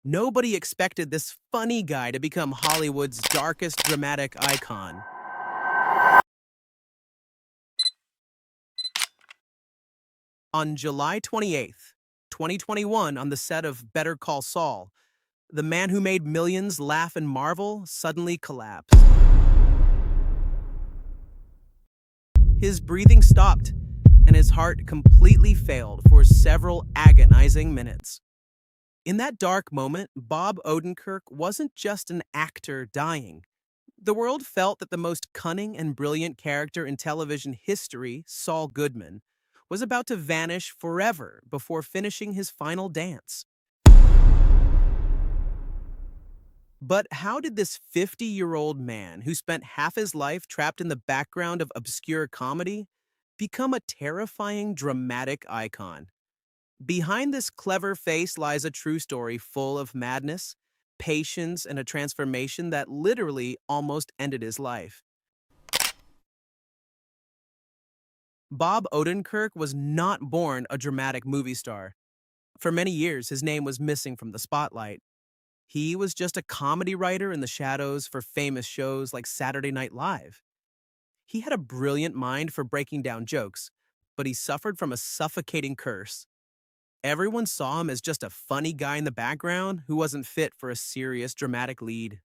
Nobody expected this funny guy to become Hollywood's darkest dramatic icon. On July 28th, 2021, on the set of Better Call Saul, the man who made millions laugh and marvel suddenly collapsed. His breathing stopped, and his heart completely failed for several agonizing minutes. In that dark moment, Bob Odenkirk wasn't just an actor dying. The world felt that the most cunning and brilliant character in television history, Saul Goodman, was about to vanish forever before finishing his final dance. But how did this 50-year-old man who spent half his life trapped in the background of obscure comedy become a terrifying, dramatic icon? Behind this clever face lies a true story full of madness, patience, and a transformation that literally almost ended his life. Bob Odenkirk was not born a dramatic movie star. For many years, his name was missing from the spotlight. He was just a comedy writer in the shadows for famous shows like Saturday Night Live. He had a brilliant mind for breaking down jokes, but he suffered from a suffocating curse. Everyone saw him as just a funny guy in the background who wasn't fit for a serious, dramatic lead.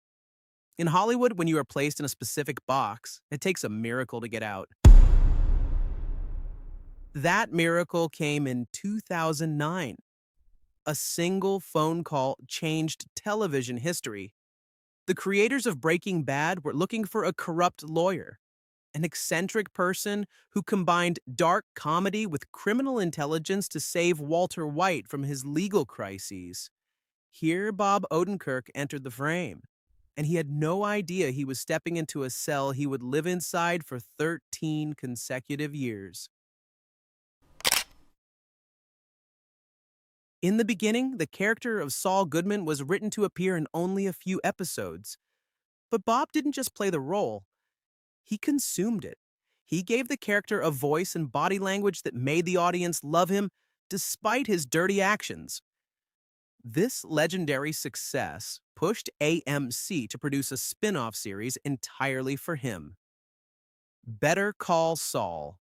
In Hollywood, when you are placed in a specific box, it takes a miracle to get out. That miracle came in 2009. A single phone call changed television history. The creators of Breaking Bad were looking for a corrupt lawyer, an eccentric person who combined dark comedy with criminal intelligence to save Walter White from his legal crises. Here, Bob Odenkirk entered the frame, and he had no idea he was stepping into a cell he would live inside for 13 consecutive years. In the beginning, the character of Saul Goodman was written to appear in only a few episodes. But Bob didn't just play the role, he consumed it. He gave the character a voice and body language that made the audience love him despite his dirty actions. This legendary success pushed AMC to produce a spin-off series entirely for him. Better Call Saul.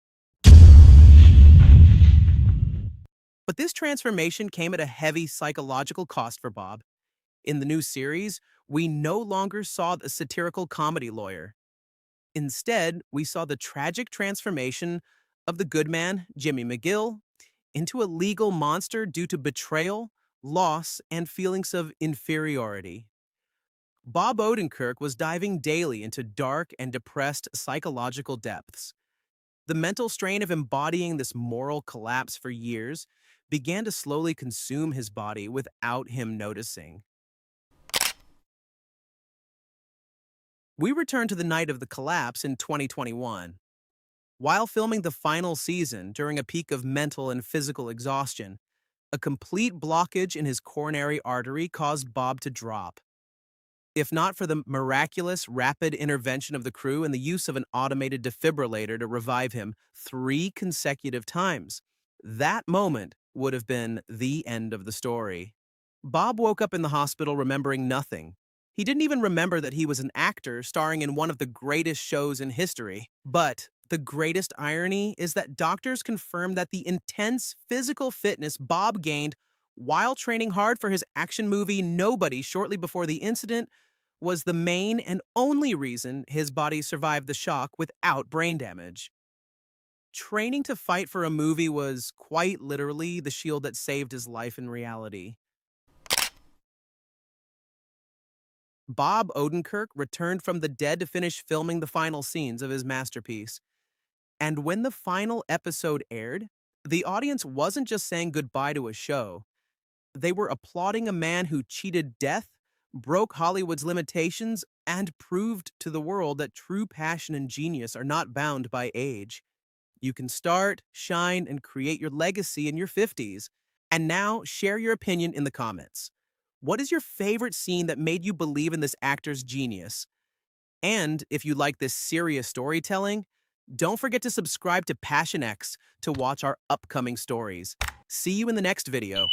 But this transformation came at a heavy psychological cost for Bob. In the new series, we no longer saw the satirical comedy lawyer. Instead, we saw the tragic transformation of the good man, Jimmy McGill, into a legal monster due to betrayal, loss, and feelings of inferiority. Bob Odenkirk was diving daily into dark and depressed psychological depths. The mental strain of embodying this moral collapse for years began to slowly consume his body without him noticing. We return to the night of the collapse in 2021. While filming the final season during a peak of mental and physical exhaustion, a complete blockage in his coronary artery caused Bob to drop. If not for the miraculous, rapid intervention of the crew and the use of an automated defibrillator to revive him 3 consecutive times, that moment would have been the end of the story. Bob woke up in the hospital remembering nothing. He didn't even remember that he was an actor starring in one of the greatest shows in history. But the greatest irony is that doctors confirmed that the intense physical fitness Bob gained while training hard for his action movie Nobody shortly before the incident was the main and only reason his body survived the shock without brain damage. Training to fight for a movie was quite literally the shield that saved his life in reality. Bob Odenkirk returned from the dead to finish filming the final scenes of his masterpiece. And when the final episode aired, the audience wasn't just saying goodbye to a show. They were applauding a man who cheated death, broke Hollywood's limitations, and proved to the world that true passion and genius are not bound by age. You can start, shine, and create your legacy in your 50s. And now, share your opinion in the comments. What is your favorite scene that made you believe in this actor's genius? And if you like this serious storytelling, don't forget to subscribe to PassionX to watch our upcoming stories. See you in the next video.